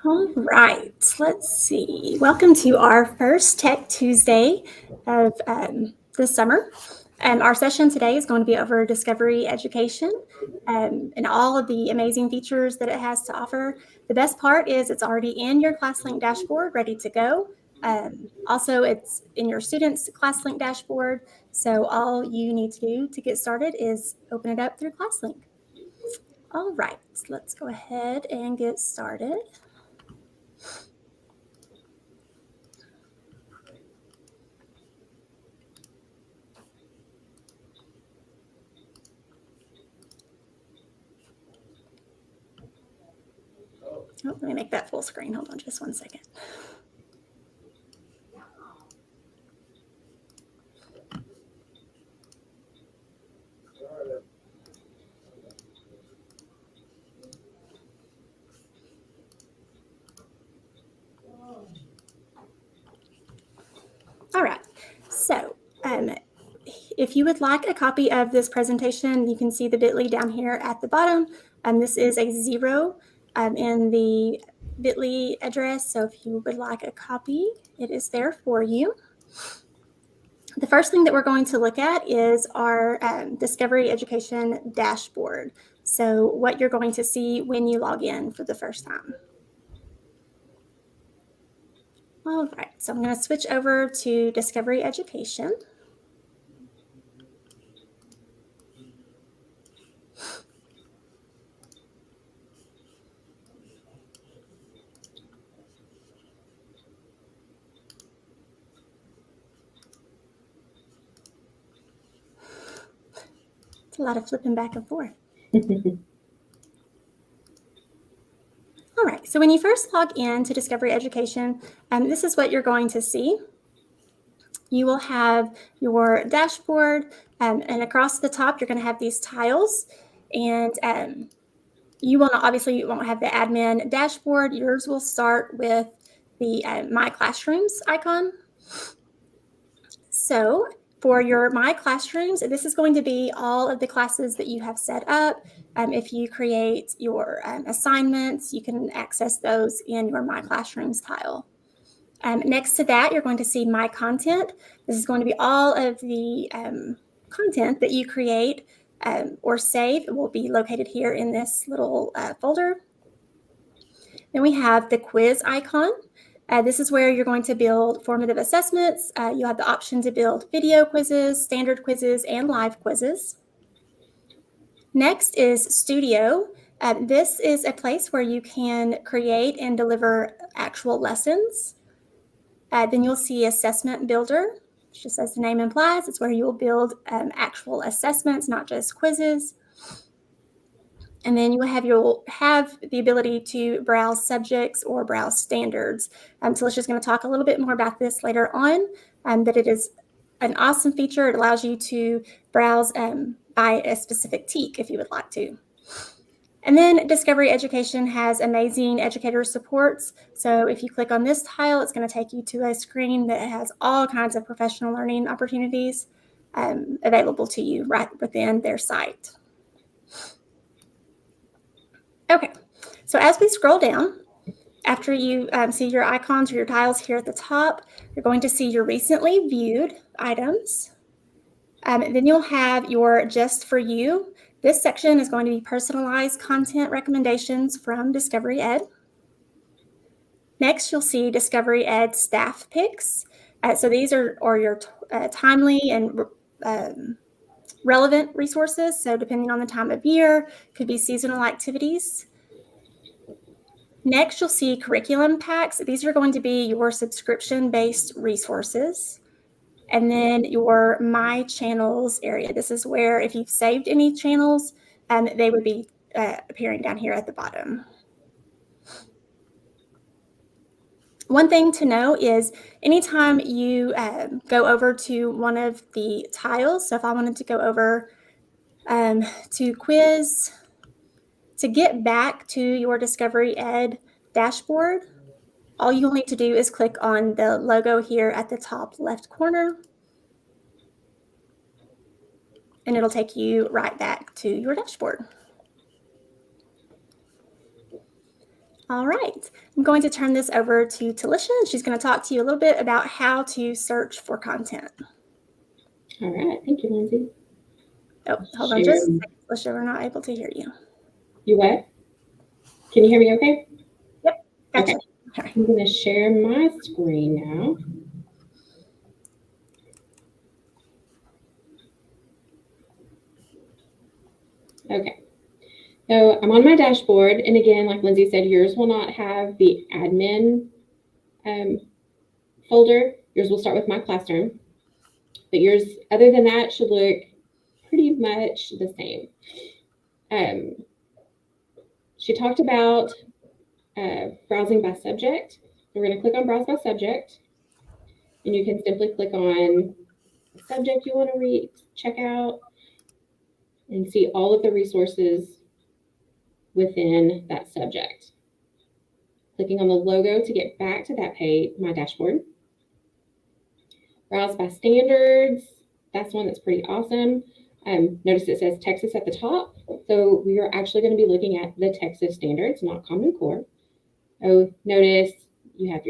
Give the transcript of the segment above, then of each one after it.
All right, let's see. Welcome to our first Tech Tuesday of this summer. Our session today is going to be over discovery education and all of the amazing features that it has to offer. The best part is it's already in your ClassLink dashboard, ready to go. Also, it's in your students' ClassLink dashboard, so all you need to do to get started is open it up through ClassLink. All right, let's go ahead and get started. Oh, let me make that full screen. Hold on just one second. All right, so if you would like a copy of this presentation, you can see the bit.ly down here at the bottom. This is a 0 in the bit.ly address, so if you would like a copy, it is there for you. The first thing that we're going to look at is our Discovery Education dashboard. So what you're going to see when you log in for the first time. All right, so I'm going to switch over to Discovery Education. It's a lot of flipping back and forth. All right, so when you first log in to Discovery Education, this is what you're going to see. You will have your dashboard, and across the top, you're going to have these tiles. And you will not, obviously, you won't have the admin dashboard. Yours will start with the My Classrooms icon. So for your My Classrooms, this is going to be all of the classes that you have set up. If you create your assignments, you can access those in your My Classrooms tile. Next to that, you're going to see My Content. This is going to be all of the content that you create or save. It will be located here in this little folder. Then we have the quiz icon. This is where you're going to build formative assessments. You have the option to build video quizzes, standard quizzes, and live quizzes. Next is Studio. This is a place where you can create and deliver actual lessons. Then you'll see Assessment Builder, just as the name implies. It's where you will build actual assessments, not just quizzes. And then you'll have the ability to browse subjects or browse standards. Celestia's going to talk a little bit more about this later on, but it is an awesome feature. It allows you to browse by a specific TEK if you would like to. And then Discovery Education has amazing educator supports. So if you click on this tile, it's going to take you to a screen that has all kinds of professional learning opportunities available to you right within their site. Okay, so as we scroll down, after you see your icons or your tiles here at the top, you're going to see your recently viewed items. Then you'll have your Just for You. This section is going to be personalized content recommendations from Discovery Ed. Next, you'll see Discovery Ed staff picks. So these are your timely and relevant resources. So depending on the time of year, could be seasonal activities. Next, you'll see curriculum packs. These are going to be your subscription-based resources. And then your My Channels area. This is where if you've saved any channels, they would be appearing down here at the bottom. One thing to know is anytime you go over to one of the tiles, so if I wanted to go over to quiz, to get back to your Discovery Ed dashboard, all you'll need to do is click on the logo here at the top left corner, and it'll take you right back to your dashboard. All right, I'm going to turn this over to Talisha, and she's going to talk to you a little bit about how to search for content. All right, thank you, Lindsay. Oh, hold on just a second, Talisha, we're not able to hear you. You what? Can you hear me okay? Yep, gotcha. Okay. I'm going to share my screen now. Okay, so I'm on my dashboard, and again, like Lindsay said, yours will not have the admin folder. Yours will start with My Classroom, but yours, other than that, should look pretty much the same. She talked about browsing by subject. We're going to click on Browse by Subject, and you can simply click on the subject you want to read, check out, and see all of the resources within that subject. Clicking on the logo to get back to that page, my dashboard. Browse by standards. That's one that's pretty awesome. Notice it says Texas at the top. So we are actually going to be looking at the Texas standards, not Common Core. Oh, notice you have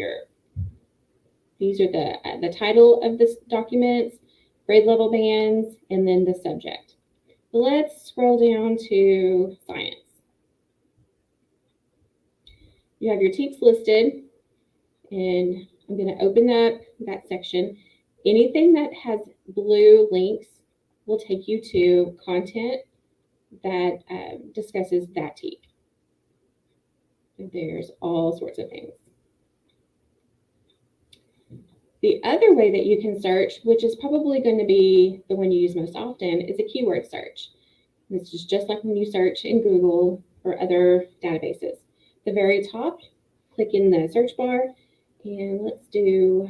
these are the title of this document, grade level bands, and then the subject. Let's scroll down to science. You have your TEKS listed, and I'm going to open up that section. Anything that has blue links will take you to content that discusses that TEK. There's all sorts of things. The other way that you can search, which is probably going to be the one you use most often, is a keyword search. This is just like when you search in Google or other databases. At the very top, click in the search bar, and let's do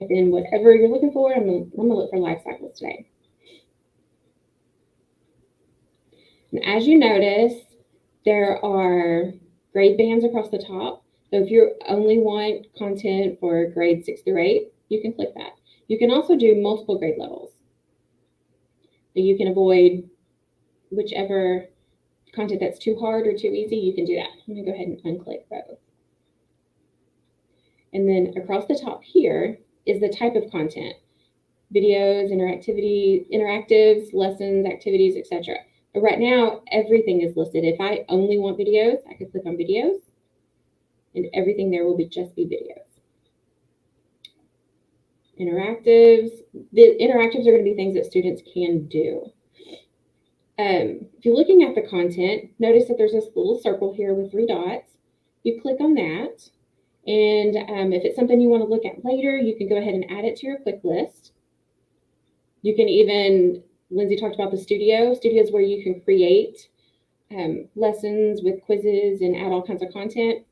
in whatever you're looking for. I'm gonna look for life cycles today. And as you notice, there are grade bands across the top. So if you only want content for grade 6 through 8, you can click that. You can also do multiple grade levels. So you can avoid whichever content that's too hard or too easy, you can do that. I'm gonna go ahead and unclick both. And then across the top here is the type of content: videos, interactives, lessons, activities, etc. But right now, everything is listed. If I only want videos, I could click on videos, and everything there will just be videos. Interactives. The interactives are going to be things that students can do. If you're looking at the content, notice that there's this little circle here with 3 dots. You click on that, and if it's something you want to look at later, you can go ahead and add it to your quick list. You can even, Lindsay talked about the studio. Studio is where you can create lessons with quizzes and add all kinds of content.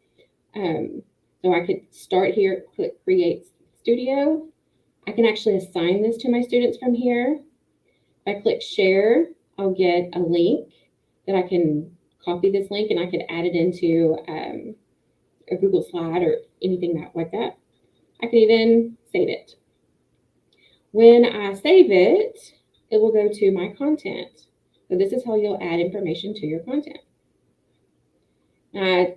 So I could start here, click Create Studio. I can actually assign this to my students from here. If I click Share, I'll get a link that I can copy this link, and I could add it into a Google slide or anything like that. I can even save it. When I save it, it will go to my content. So this is how you'll add information to your content. I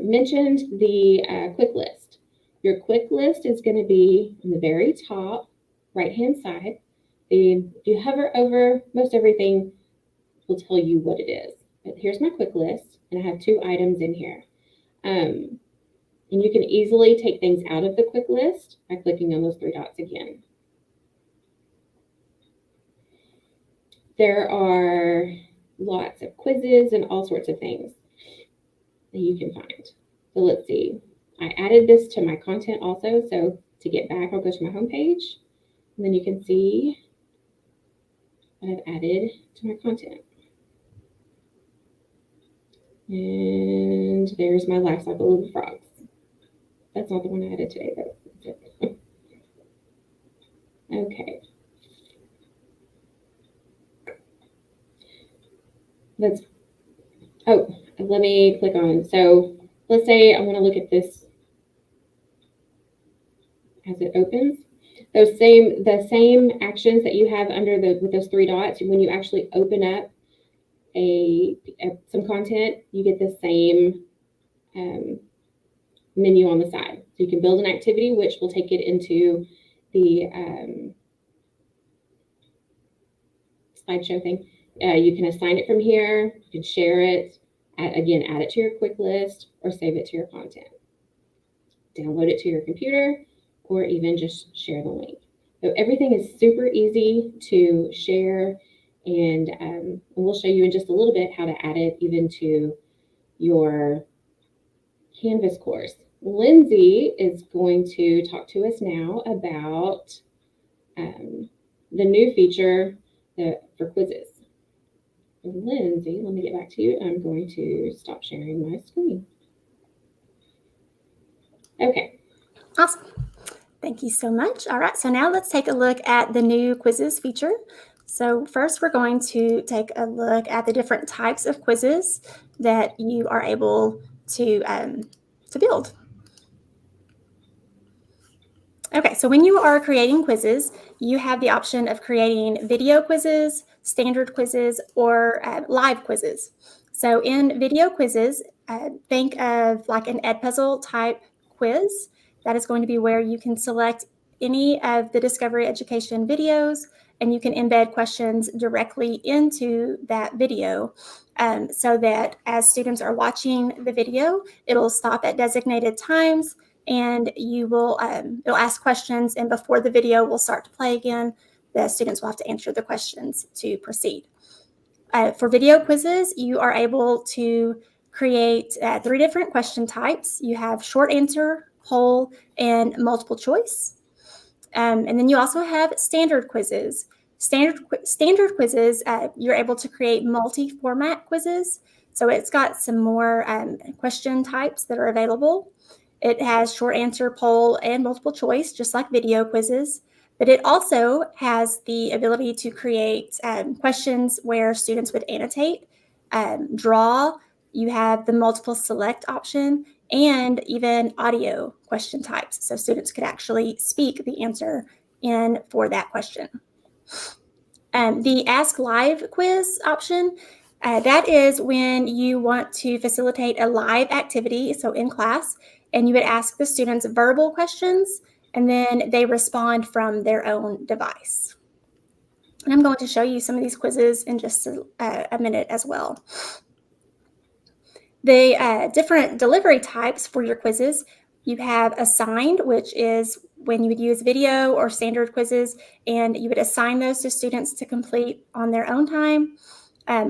mentioned the quick list. Your quick list is going to be in the very top right-hand side. If you hover over most everything, will tell you what it is. But here's my quick list, and I have 2 items in here. And you can easily take things out of the quick list by clicking on those 3 dots again. There are lots of quizzes and all sorts of things that you can find. So let's see. I added this to my content also. So to get back, I'll go to my home page, and then you can see what I've added to my content. And there's my life cycle of the frogs. That's not the one I added today, though. Okay. Let me click on. So let's say I want to look at this as it opens. The same actions that you have under with those 3 dots, when you actually open up some content, you get the same menu on the side. So you can build an activity, which will take it into the slideshow thing. You can assign it from here. You can share it. Again, add it to your quick list or save it to your content. Download it to your computer or even just share the link. So everything is super easy to share, and we'll show you in just a little bit how to add it even to your Canvas course. Lindsay is going to talk to us now about the new feature for quizzes. Lindsay, let me get back to you. I'm going to stop sharing my screen. Okay. Awesome. Thank you so much. All right, so now let's take a look at the new quizzes feature. So first, we're going to take a look at the different types of quizzes that you are able to build. Okay, so when you are creating quizzes, you have the option of creating video quizzes, standard quizzes, or live quizzes. So in video quizzes, think of like an Edpuzzle type quiz. That is going to be where you can select any of the Discovery Education videos, and you can embed questions directly into that video, so that as students are watching the video, it'll stop at designated times, and you will it'll ask questions, and before the video will start to play again, the students will have to answer the questions to proceed. For video quizzes, you are able to create 3 different question types. You have short answer, poll, and multiple choice. And then you also have standard quizzes. Standard quizzes, you're able to create multi-format quizzes. So it's got some more question types that are available. It has short answer, poll, and multiple choice, just like video quizzes. But it also has the ability to create questions where students would annotate, draw. You have the multiple select option, and even audio question types. So students could actually speak the answer in for that question. The Ask Live quiz option, that is when you want to facilitate a live activity, so in class, and you would ask the students verbal questions, and then they respond from their own device. And I'm going to show you some of these quizzes in just a minute as well. The different delivery types for your quizzes, you have assigned, which is when you would use video or standard quizzes, and you would assign those to students to complete on their own time.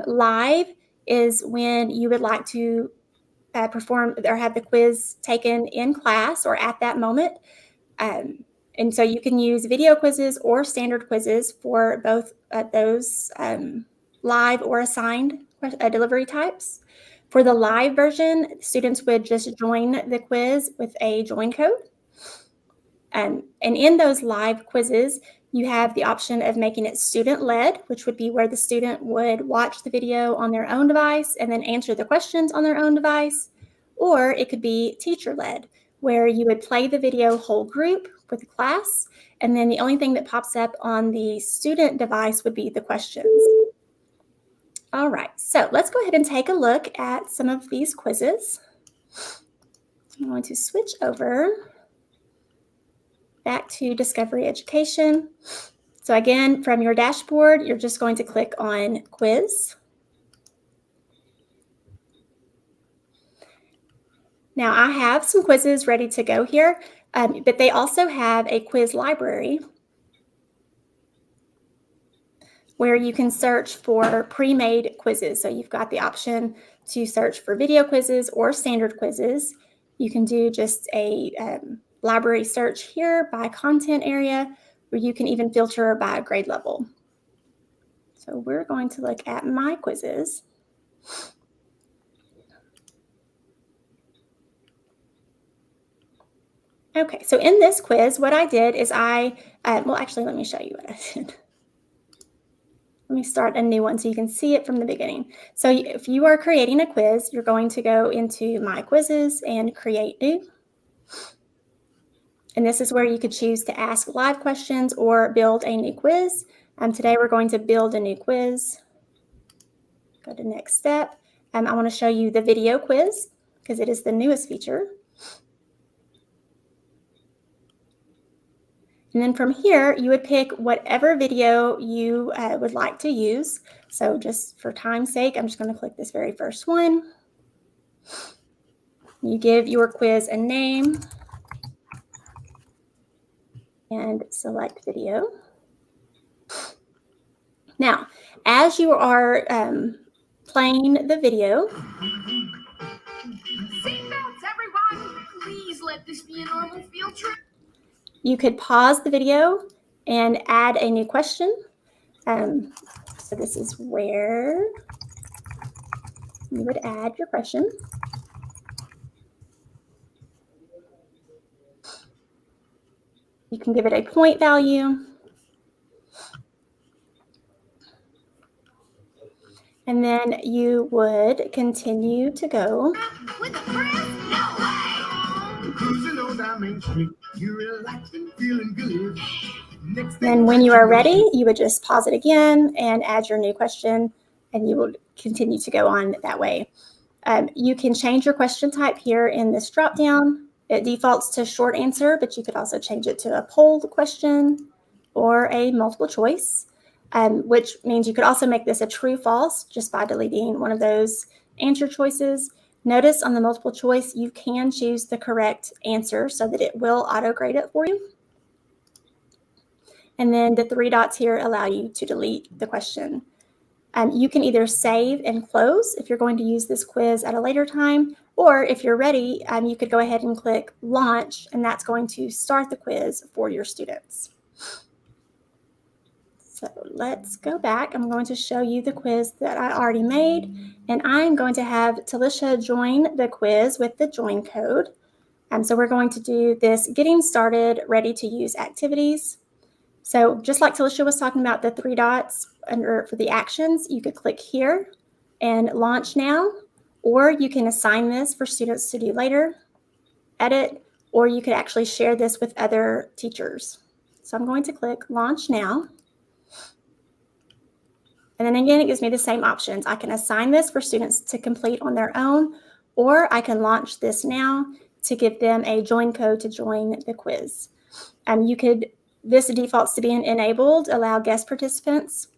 Live is when you would like to perform or have the quiz taken in class or at that moment. And so you can use video quizzes or standard quizzes for both those live or assigned delivery types. For the live version, students would just join the quiz with a join code. And in those live quizzes, you have the option of making it student-led, which would be where the student would watch the video on their own device and then answer the questions on their own device. Or it could be teacher-led, where you would play the video whole group with the class, and then the only thing that pops up on the student device would be the questions. All right, so let's go ahead and take a look at some of these quizzes. I'm going to switch over back to Discovery Education. So again, from your dashboard, you're just going to click on Quiz. Now I have some quizzes ready to go here, but they also have a quiz library where you can search for pre-made quizzes. So you've got the option to search for video quizzes or standard quizzes. You can do just a library search here by content area, where you can even filter by grade level. So we're going to look at my quizzes. Okay, so in this quiz, what I did is well, actually, let me show you what I did. Let me start a new one so you can see it from the beginning. So if you are creating a quiz, you're going to go into My Quizzes and Create New. And this is where you could choose to ask live questions or build a new quiz. Today we're going to build a new quiz. Go to next step. I want to show you the video quiz because it is the newest feature. And then from here, you would pick whatever video you would like to use. So just for time's sake, I'm just going to click this very first one. You give your quiz a name and select video. Now, as you are playing the video, seatbelts, everyone! Please let this be a normal field trip. You could pause the video and add a new question. So this is where you would add your question. You can give it a point value. And then you would continue to go. With the press? No way! Cruising on down Main Street, you relaxed and feeling good. Then when you are ready, you would just pause it again and add your new question, and you will continue to go on that way. You can change your question type here in this drop-down. It defaults to short answer, but you could also change it to a poll question or a multiple choice, which means you could also make this a true-false just by deleting one of those answer choices. Notice on the multiple choice, you can choose the correct answer so that it will auto-grade it for you. And then the three dots here allow you to delete the question. You can either save and close if you're going to use this quiz at a later time, or if you're ready, you could go ahead and click launch, and that's going to start the quiz for your students. So let's go back. I'm going to show you the quiz that I already made, and I'm going to have Talisha join the quiz with the join code. So we're going to do this getting started, ready to use activities. So just like Talisha was talking about the three dots for the actions, you could click here and launch now, or you can assign this for students to do later, edit, or you could actually share this with other teachers. So I'm going to click launch now. And then again, it gives me the same options. I can assign this for students to complete on their own, or I can launch this now to give them a join code to join the quiz. This defaults to being enabled, allow guest participants.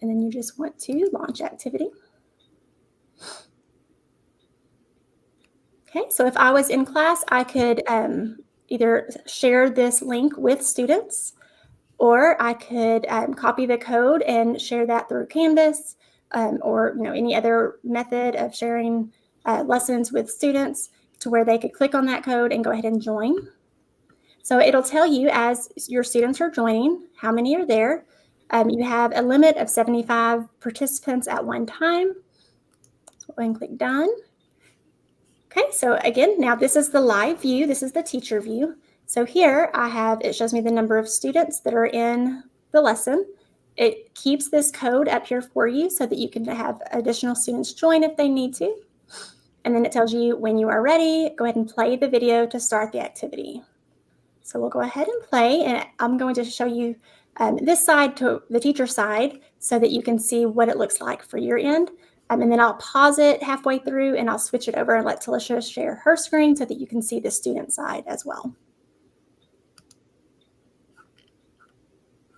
And then you just want to launch activity. Okay, so if I was in class, I could either share this link with students, or I could copy the code and share that through Canvas, or any other method of sharing lessons with students to where they could click on that code and go ahead and join. So it'll tell you as your students are joining how many are there. You have a limit of 75 participants at one time. So go ahead and click done. Okay, so again, now this is the live view. This is the teacher view. So here it shows me the number of students that are in the lesson. It keeps this code up here for you so that you can have additional students join if they need to. And then it tells you when you are ready, go ahead and play the video to start the activity. So we'll go ahead and play, and I'm going to show you this side to the teacher side so that you can see what it looks like for your end. And then I'll pause it halfway through and I'll switch it over and let Talisha share her screen so that you can see the student side as well.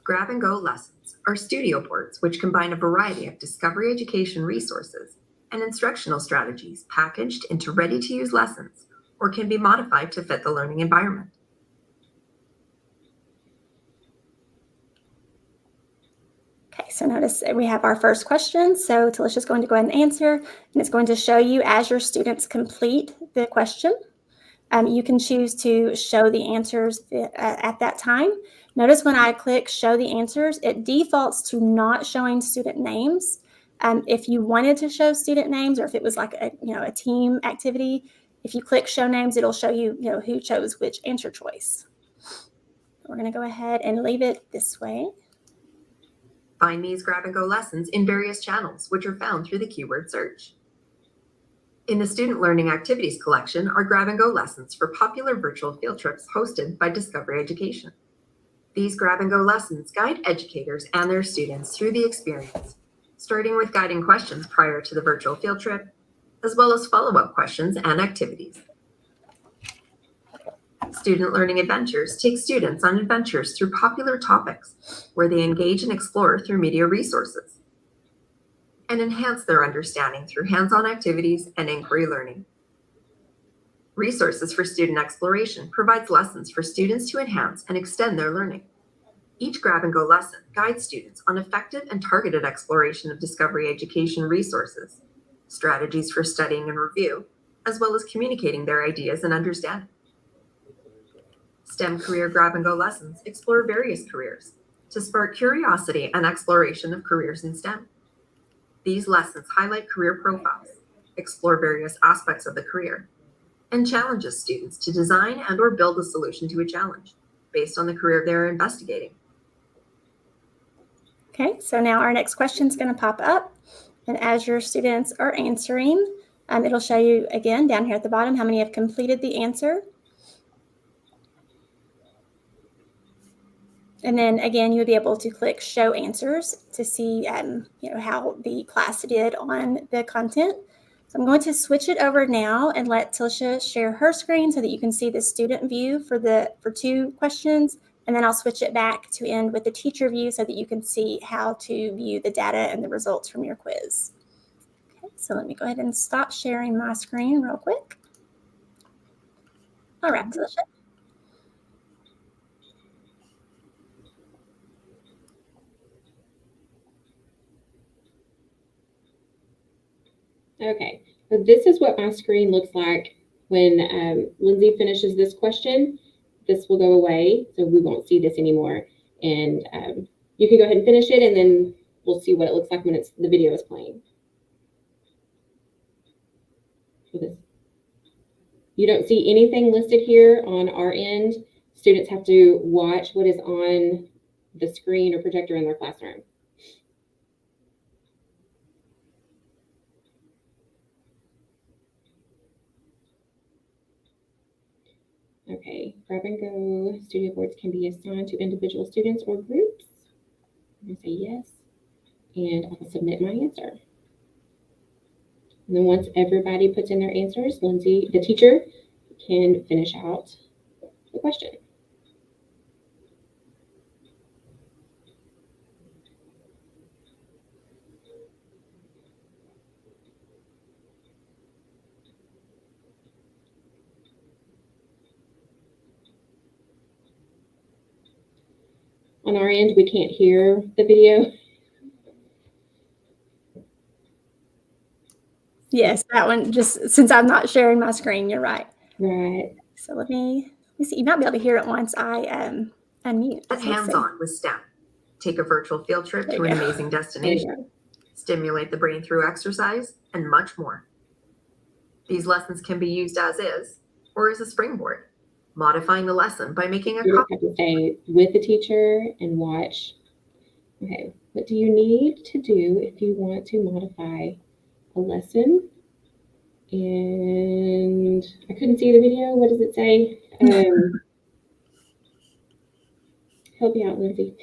Grab and Go lessons are studio boards which combine a variety of discovery education resources and instructional strategies packaged into ready-to-use lessons, or can be modified to fit the learning environment. Okay, so notice we have our first question. So Talisha's going to go ahead and answer, and it's going to show you as your students complete the question. You can choose to show the answers at that time. Notice when I click show the answers, it defaults to not showing student names. If you wanted to show student names, or if it was like a team activity, if you click show names, it'll show you, who chose which answer choice. We're going to go ahead and leave it this way. Find these Grab and Go lessons in various channels, which are found through the keyword search. In the Student Learning Activities collection are Grab and Go lessons for popular virtual field trips hosted by Discovery Education. These Grab and Go lessons guide educators and their students through the experience, starting with guiding questions prior to the virtual field trip, as well as follow-up questions and activities. Student Learning Adventures take students on adventures through popular topics where they engage and explore through media resources and enhance their understanding through hands-on activities and inquiry learning. Resources for Student Exploration provides lessons for students to enhance and extend their learning. Each grab-and-go lesson guides students on effective and targeted exploration of discovery education resources, strategies for studying and review, as well as communicating their ideas and understanding. STEM career grab-and-go lessons explore various careers to spark curiosity and exploration of careers in STEM. These lessons highlight career profiles, explore various aspects of the career, and challenges students to design and/or build a solution to a challenge based on the career they're investigating. Okay, so now our next question is going to pop up. And as your students are answering, it'll show you again down here at the bottom how many have completed the answer. And then again, you would be able to click Show Answers to see how the class did on the content. So I'm going to switch it over now and let Tilsha share her screen so that you can see the student view for 2 questions. And then I'll switch it back to end with the teacher view so that you can see how to view the data and the results from your quiz. Okay, so let me go ahead and stop sharing my screen real quick. All right, Tilsha. Okay, so this is what my screen looks like when Lindsay finishes this question. This will go away, so we won't see this anymore. And you can go ahead and finish it, and then we'll see what it looks like when the video is playing. So you don't see anything listed here on our end. Students have to watch what is on the screen or projector in their classroom. Okay, grab and go studio boards can be assigned to individual students or groups. I'm gonna say yes, and I'll submit my answer. And then once everybody puts in their answers, Lindsay, the teacher, can finish out the question. On our end, we can't hear the video. Yes, that one, just since I'm not sharing my screen, you're right. Right. So let me see. You might be able to hear it once I unmute. Get hands-on with STEM. Take a virtual field trip to an amazing destination. Stimulate the brain through exercise, and much more. These lessons can be used as is or as a springboard, modifying the lesson by making a You copy. have to stay with the teacher and watch. Okay, what do you need to do if you want to modify a lesson? And I couldn't see the video. What does it say? Help me out, Lindsay.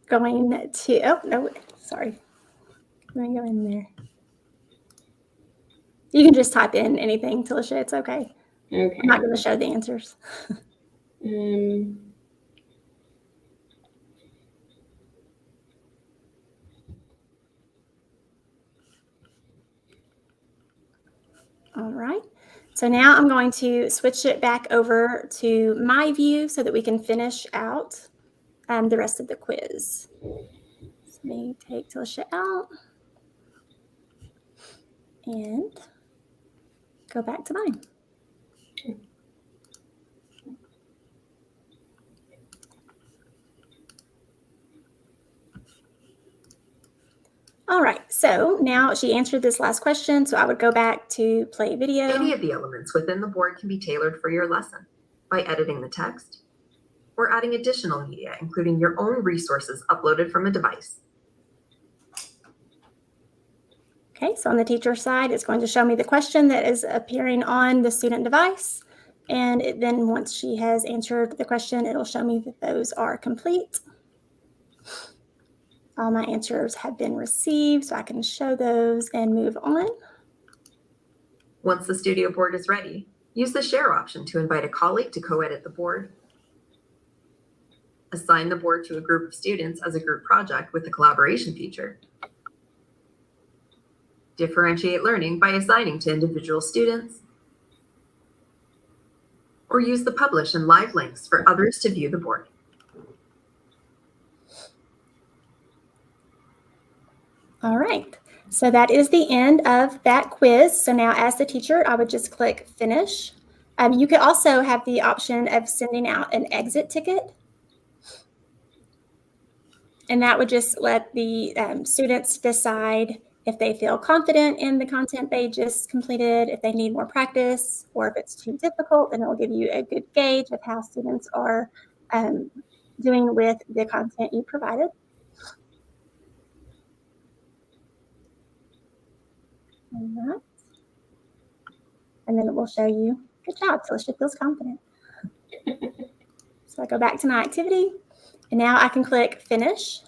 Going to, oh, no, sorry. Let me go in there. You can just type in anything, Tilsha. It's okay. Okay. I'm not going to show the answers. All right. So now I'm going to switch it back over to my view so that we can finish out the rest of the quiz. So let me take Tilsha out and go back to mine. All right, so now she answered this last question, so I would go back to play video. Any of the elements within the board can be tailored for your lesson by editing the text or adding additional media, including your own resources uploaded from a device. Okay, so on the teacher side, it's going to show me the question that is appearing on the student device. And then once she has answered the question, it'll show me that those are complete. All my answers have been received, so I can show those and move on. Once the studio board is ready, use the share option to invite a colleague to co-edit the board. Assign the board to a group of students as a group project with the collaboration feature. Differentiate learning by assigning to individual students. Or use the publish and live links for others to view the board. All right, so that is the end of that quiz. So now as the teacher, I would just click finish. You could also have the option of sending out an exit ticket. And that would just let the students decide if they feel confident in the content they just completed, if they need more practice, or if it's too difficult, then it will give you a good gauge of how students are doing with the content you provided. All right. And then it will show you, good job, Talisha feels confident. So I go back to my activity, and now I can click finish.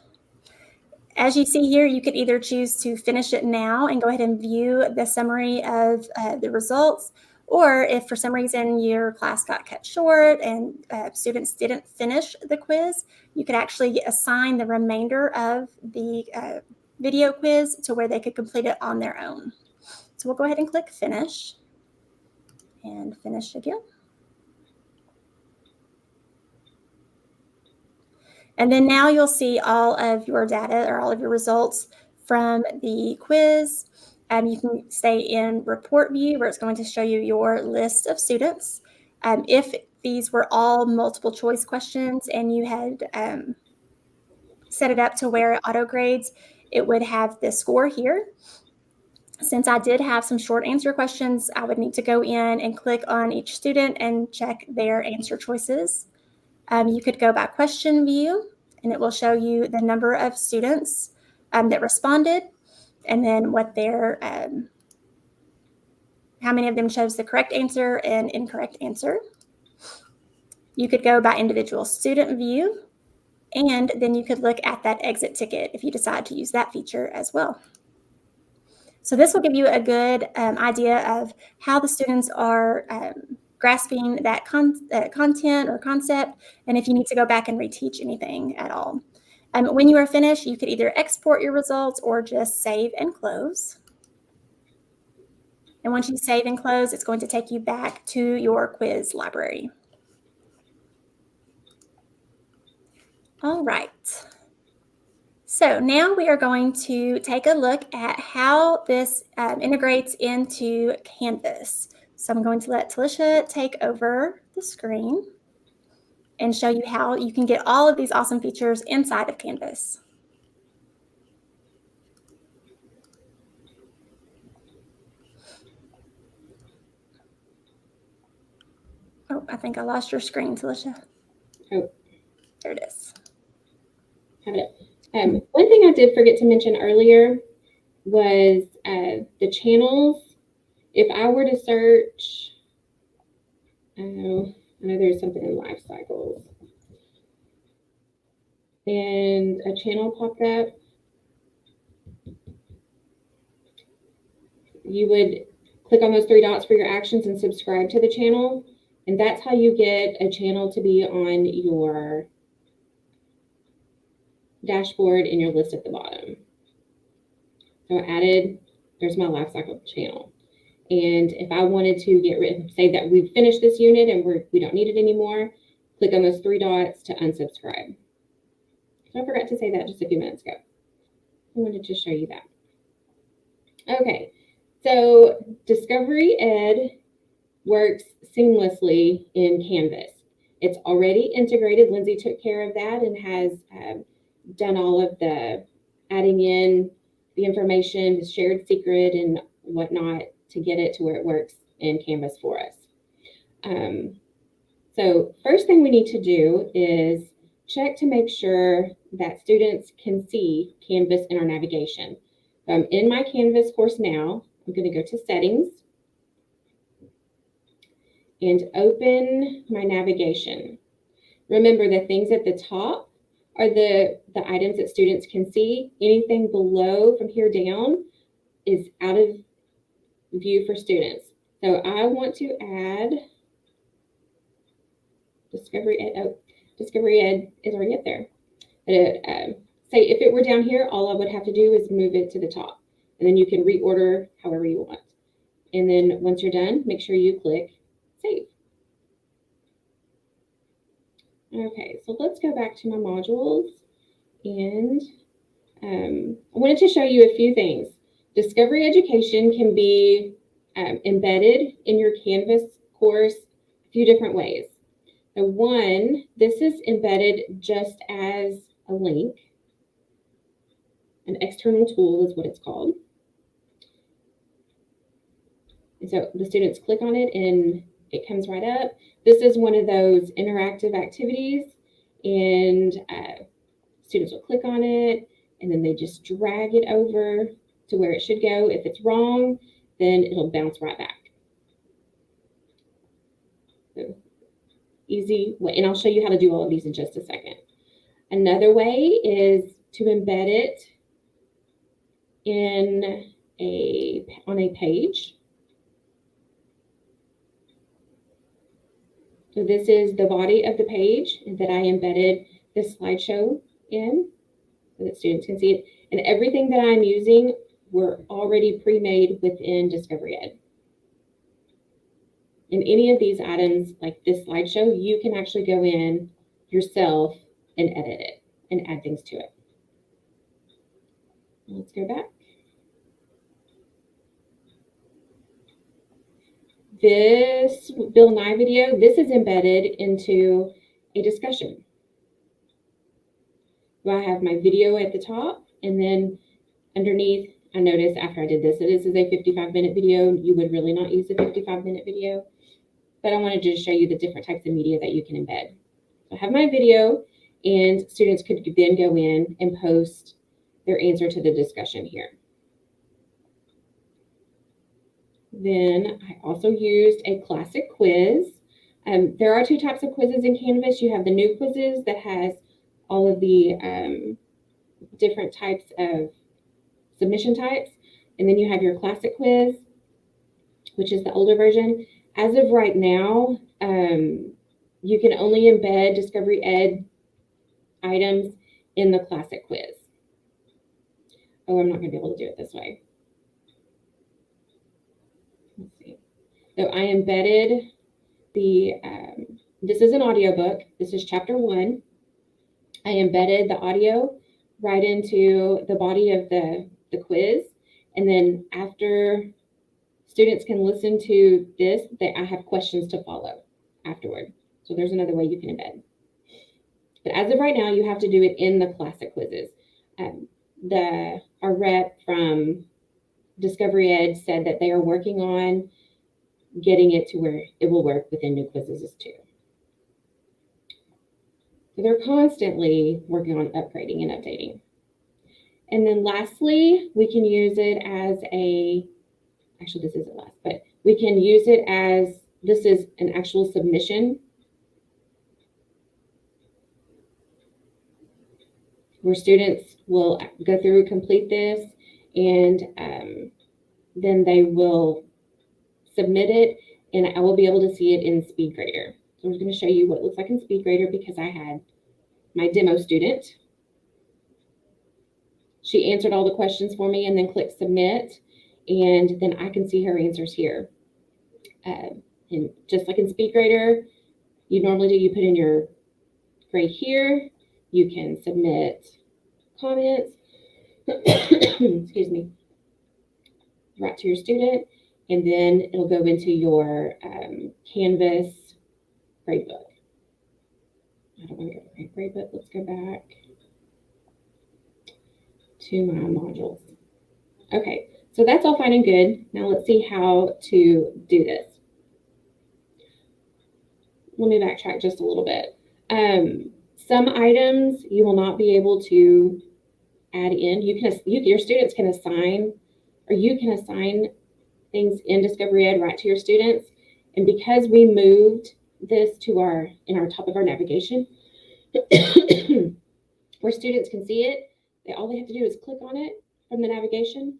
As you see here, you could either choose to finish it now and go ahead and view the summary of the results, or if for some reason your class got cut short and students didn't finish the quiz, you could actually assign the remainder of the video quiz to where they could complete it on their own. So we'll go ahead and click finish and finish again. And then now you'll see all of your data or all of your results from the quiz. You can stay in report view where it's going to show you your list of students. If these were all multiple choice questions and you had set it up to where it auto grades, it would have the score here. Since I did have some short answer questions, I would need to go in and click on each student and check their answer choices. You could go by question view, and it will show you the number of students that responded, and then what their, how many of them chose the correct answer and incorrect answer. You could go by individual student view, and then you could look at that exit ticket if you decide to use that feature as well. So this will give you a good idea of how the students are grasping that content or concept, and if you need to go back and reteach anything at all. When you are finished, you could either export your results or just save and close. And once you save and close, it's going to take you back to your quiz library. All right. So now we are going to take a look at how this integrates into Canvas. So I'm going to let Talisha take over the screen and show you how you can get all of these awesome features inside of Canvas. Oh, I think I lost your screen, Talisha. Oh, there it is. Have it. One thing I did forget to mention earlier was the channels. If I were to search, I know there's something in life cycles, and a channel popped up, you would click on those three dots for your actions and subscribe to the channel. And that's how you get a channel to be on your dashboard and your list at the bottom. So I added, there's my life cycle channel. And if I wanted to get rid, say that we've finished this unit and we don't need it anymore, click on those three dots to unsubscribe. So I forgot to say that just a few minutes ago. I wanted to show you that. Okay, so Discovery Ed works seamlessly in Canvas. It's already integrated. Lindsay took care of that and has done all of the adding in the information, the shared secret and whatnot to get it to where it works in Canvas for us. So first thing we need to do is check to make sure that students can see Canvas in our navigation. So I'm in my Canvas course now. I'm going to go to settings and open my navigation. Remember, the things at the top are the items that students can see. Anything below from here down is out of view for students. So I want to add Discovery Ed. Oh, Discovery Ed is already up there. But say if it were down here, all I would have to do is move it to the top. And then you can reorder however you want. And then once you're done, make sure you click Save. Okay, so let's go back to my modules. And I wanted to show you a few things. Discovery Education can be embedded in your Canvas course a few different ways. So one, this is embedded just as a link. An external tool is what it's called. And so the students click on it and it comes right up. This is one of those interactive activities, and students will click on it and then they just drag it over to where it should go. If it's wrong, then it'll bounce right back. So, easy way, and I'll show you how to do all of these in just a second. Another way is to embed it on a page. So this is the body of the page that I embedded this slideshow in so that students can see it. And everything that I'm using were already pre-made within Discovery Ed. In any of these items, like this slideshow, you can actually go in yourself and edit it and add things to it. Let's go back. This Bill Nye video, this is embedded into a discussion. So I have my video at the top, and then underneath, I noticed after I did this, that this is a 55-minute video. You would really not use a 55-minute video, but I wanted to just show you the different types of media that you can embed. So I have my video, and students could then go in and post their answer to the discussion here. Then I also used a classic quiz. There are two types of quizzes in Canvas. You have the new quizzes that has all of the different types of submission types. And then you have your classic quiz, which is the older version. As of right now, you can only embed Discovery Ed items in the classic quiz. Oh, I'm not going to be able to do it this way. Let's see. So I embedded the, this is an audiobook. This is chapter 1. I embedded the audio right into the body of the quiz. And then after students can listen to this, I have questions to follow afterward. So there's another way you can embed. But as of right now, you have to do it in the classic quizzes. Our rep from Discovery Ed said that they are working on getting it to where it will work within new quizzes too. So they're constantly working on upgrading and updating. And then lastly, we can use it as actually this isn't last, but we can use it as, this is an actual submission where students will go through, complete this, and then they will submit it, and I will be able to see it in SpeedGrader. So I'm going to show you what it looks like in SpeedGrader because I had my demo student. She answered all the questions for me and then clicked submit, and then I can see her answers here. And just like in SpeedGrader, you normally do, you put in your grade here, you can submit comments, excuse me, right to your student, and then it'll go into your Canvas gradebook. I don't want to go to gradebook. Let's go back to my modules. Okay, so that's all fine and good. Now let's see how to do this. Let me backtrack just a little bit. Some items you will not be able to add in. Your students can assign, or you can assign things in Discovery Ed right to your students. And because we moved this to in our top of our navigation, where students can see it. All they have to do is click on it from the navigation,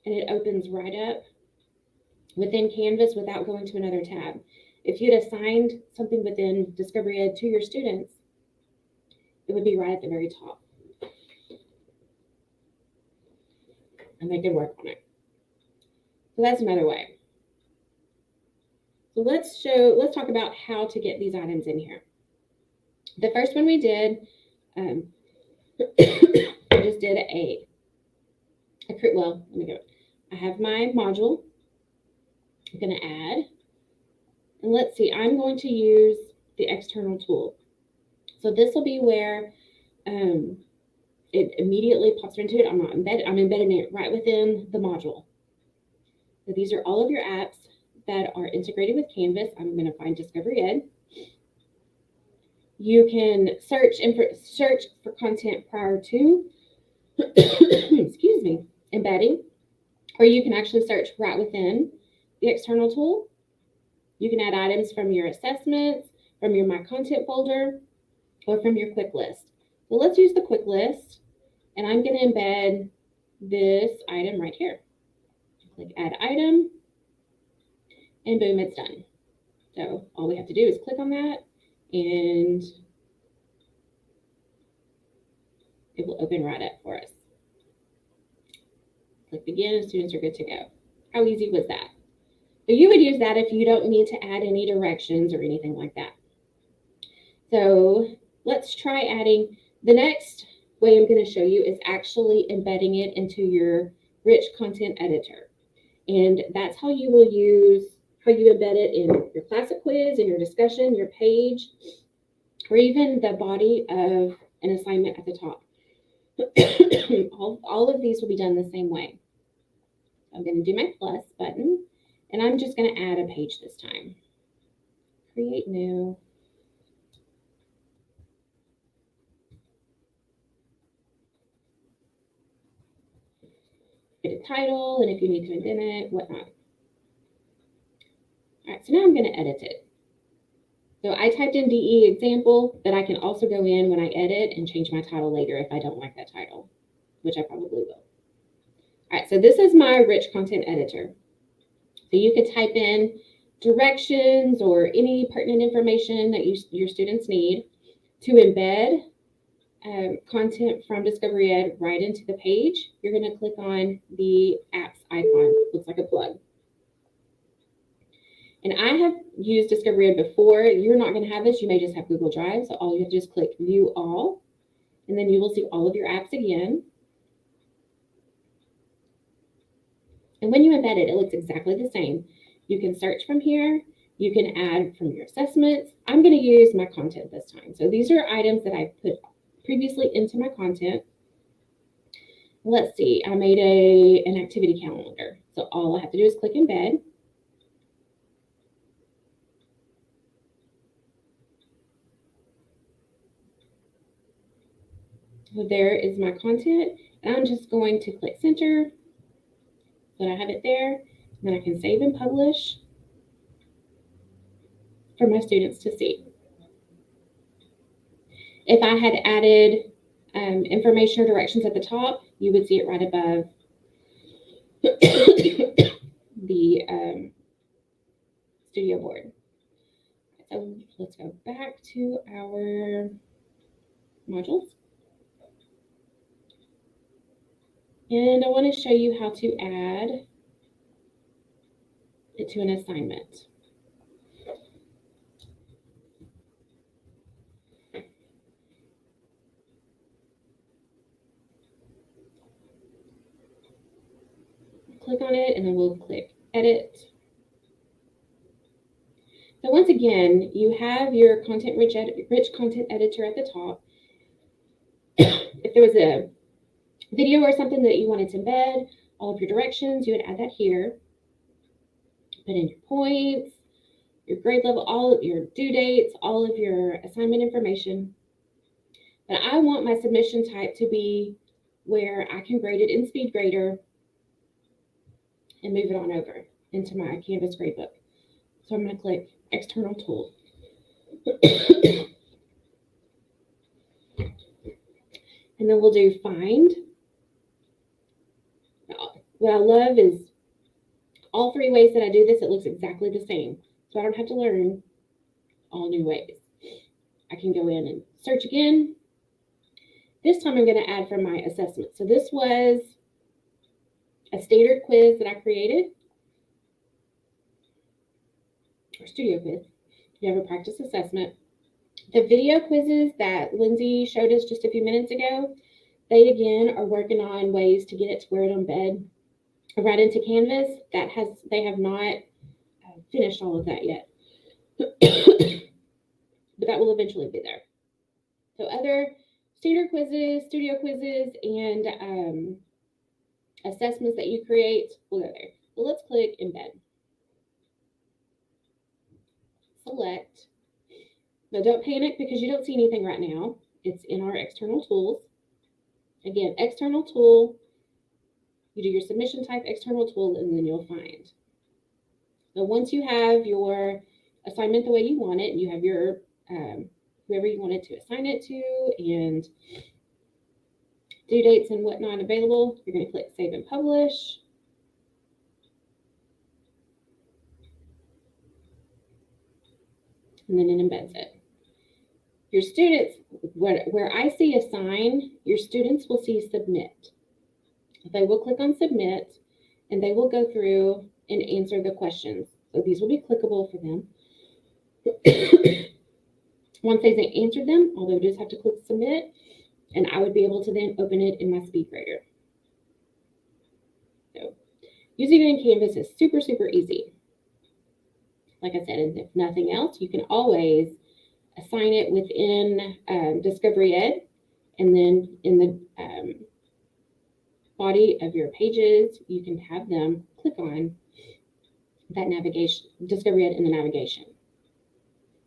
and it opens right up within Canvas without going to another tab. If you'd assigned something within Discovery Ed to your students, it would be right at the very top. And they can work on it. So that's another way. So let's talk about how to get these items in here. The first one we did, I just did well, let me go. I have my module. I'm going to add, and let's see, I'm going to use the external tool. So this will be where it immediately pops into it. I'm embedding it right within the module. So these are all of your apps that are integrated with Canvas. I'm going to find Discovery Ed. You can search for content prior to, excuse me, embedding, or you can actually search right within the external tool. You can add items from your assessments, from your My Content folder, or from your quick list. So let's use the quick list, and I'm going to embed this item right here. Click Add Item, and boom, it's done. So all we have to do is click on that, and it will open right up for us. Click Begin, and students are good to go. How easy was that? So you would use that if you don't need to add any directions or anything like that. So let's try adding. The next way I'm going to show you is actually embedding it into your rich content editor. And that's how you will embed it in your classic quiz, in your discussion, your page, or even the body of an assignment at the top. all of these will be done the same way. I'm going to do my plus button, and I'm just going to add a page this time. Create new. Get a title, and if you need to indent it, whatnot. All right, so now I'm going to edit it. So I typed in DE example, but I can also go in when I edit and change my title later if I don't like that title, which I probably will. All right, so this is my rich content editor. So you could type in directions or any pertinent information that your students need to embed content from Discovery Ed right into the page. You're going to click on the apps icon. Looks like a plug. And I have used Discovery Ed before. You're not going to have this. You may just have Google Drive. So all you have to do is click View All, and then you will see all of your apps again. And when you embed it, it looks exactly the same. You can search from here. You can add from your assessments. I'm going to use my content this time. So these are items that I put previously into my content. Let's see. I made an activity calendar. So all I have to do is click Embed. So there is my content. And I'm just going to click Center. So I have it there. And then I can save and publish for my students to see. If I had added information or directions at the top, you would see it right above the studio board. So let's go back to our modules. And I want to show you how to add it to an assignment. Click on it, and then we'll click Edit. So once again, you have your rich content editor at the top. If there was a video or something that you wanted to embed, all of your directions, you would add that here. Put in your points, your grade level, all of your due dates, all of your assignment information. But I want my submission type to be where I can grade it in SpeedGrader and move it on over into my Canvas gradebook. So I'm going to click External Tool. And then we'll do find. What I love is all 3 ways that I do this, it looks exactly the same. So I don't have to learn all new ways. I can go in and search again. This time I'm going to add from my assessment. So this was a standard quiz that I created, or studio quiz. You have a practice assessment. The video quizzes that Lindsay showed us just a few minutes ago, they again are working on ways to get it to where it embed right into Canvas. They have not finished all of that yet, but that will eventually be there. So other standard quizzes, studio quizzes, and assessments that you create will go there. So let's click embed. Select. Now don't panic because you don't see anything right now. It's in our external tools. Again, external tool, you do your submission type, external tool, and then you'll find. Now once you have your assignment the way you want it, and you have your whoever you wanted to assign it to, and due dates and whatnot available, you're going to click Save and Publish. And then it embeds it. Your students, where I see Assign, your students will see Submit. They will click on Submit, and they will go through and answer the questions. So these will be clickable for them. Once they've answered them, all they would just have to click Submit, and I would be able to then open it in my SpeedGrader. So using it in Canvas is super, super easy. Like I said, and if nothing else, you can always assign it within Discovery Ed, and then in the body of your pages, you can have them click on that navigation, Discovery Ed in the navigation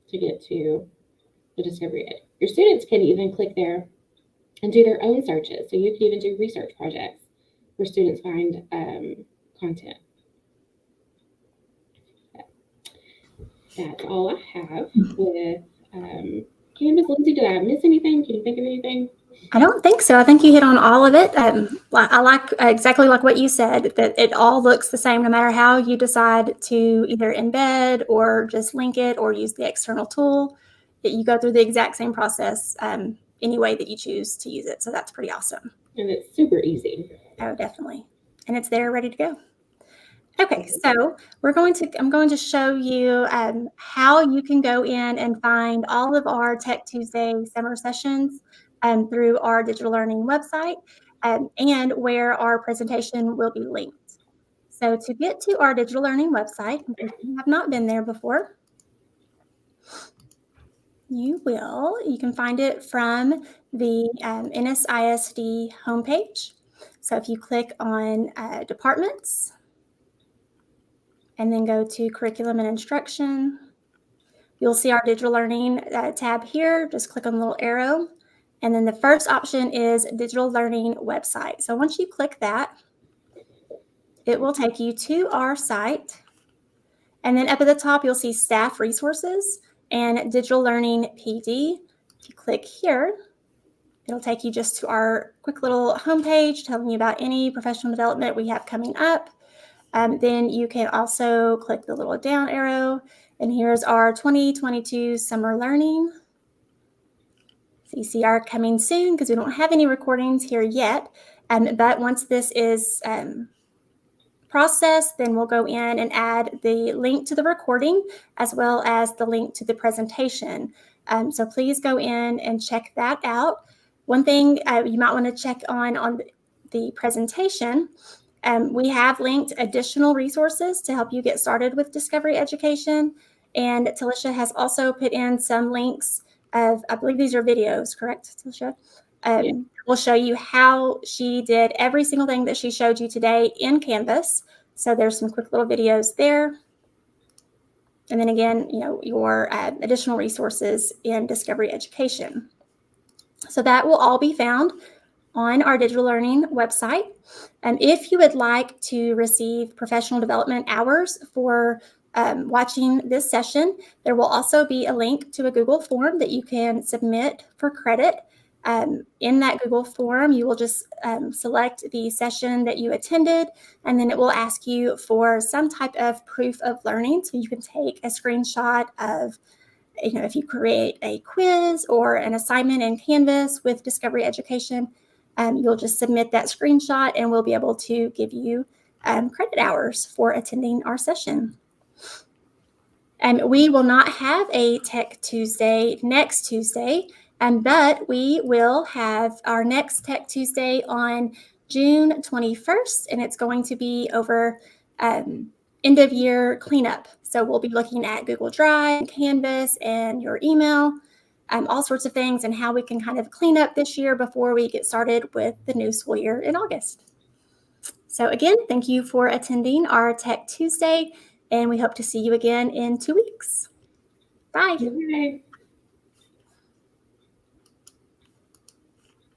to get to the Discovery Ed. Your students can even click there and do their own searches. So you can even do research projects where students find content. That's all I have with Canvas. Lindsay, did I miss anything? Can you think of anything? I don't think so. I think you hit on all of it. I like exactly like what you said, that it all looks the same no matter how you decide to either embed or just link it or use the external tool. That you go through the exact same process any way that you choose to use it. So that's pretty awesome. And it's super easy. Oh, definitely. And it's there ready to go. Okay, so I'm going to show you how you can go in and find all of our Tech Tuesday summer sessions through our digital learning website and where our presentation will be linked. So to get to our digital learning website, if you have not been there before, you can find it from the EISD homepage. So if you click on departments, and then go to curriculum and instruction, you'll see our digital learning tab here. Just click on the little arrow. And then the first option is digital learning website. So once you click that, it will take you to our site. And then up at the top, you'll see staff resources and digital learning PD. If you click here, it'll take you just to our quick little homepage telling you about any professional development we have coming up. Then you can also click the little down arrow, and here's our 2022 summer learning. So you see our coming soon because we don't have any recordings here yet. But once this is processed, then we'll go in and add the link to the recording as well as the link to the presentation. So please go in and check that out. One thing you might want to check on the presentation. We have linked additional resources to help you get started with Discovery Education. And Talisha has also put in some links of, I believe these are videos, correct, Talisha? Yeah. We'll show you how she did every single thing that she showed you today in Canvas. So there's some quick little videos there. And then again, your additional resources in Discovery Education. So that will all be found on our digital learning website. If you would like to receive professional development hours for watching this session, there will also be a link to a Google form that you can submit for credit. In that Google form, you will just select the session that you attended, and then it will ask you for some type of proof of learning. So you can take a screenshot of, if you create a quiz or an assignment in Canvas with Discovery Education, you'll just submit that screenshot and we'll be able to give you credit hours for attending our session. We will not have a Tech Tuesday next Tuesday, but we will have our next Tech Tuesday on June 21st, and it's going to be over end of year cleanup. So we'll be looking at Google Drive, Canvas, and your email, all sorts of things, and how we can kind of clean up this year before we get started with the new school year in August. So again, thank you for attending our Tech Tuesday, and we hope to see you again in 2 weeks. Bye. Bye.